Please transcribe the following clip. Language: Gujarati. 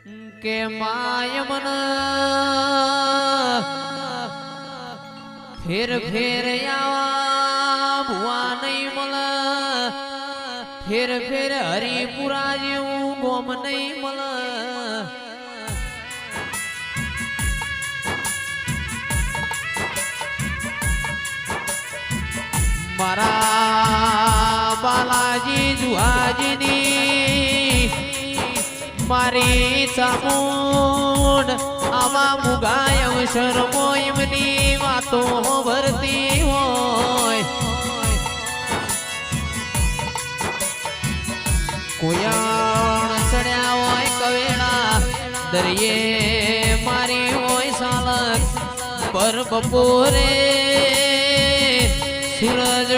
કે માય મન ફેર ફેર આવા ભુવા નહીં મળ ફેર ફેર હરિપુરા જેવું ગોમ નહીં મળ મારા બાલાજી જુહાજીની મારી ચામુંડ આવા મુગાય અવસર મોયમની વાતો ભરતી હોય કોયાણ ચડ્યા હોય કવેળા દરિયે મારી હોય સાલક પર બપોરે સૂરજ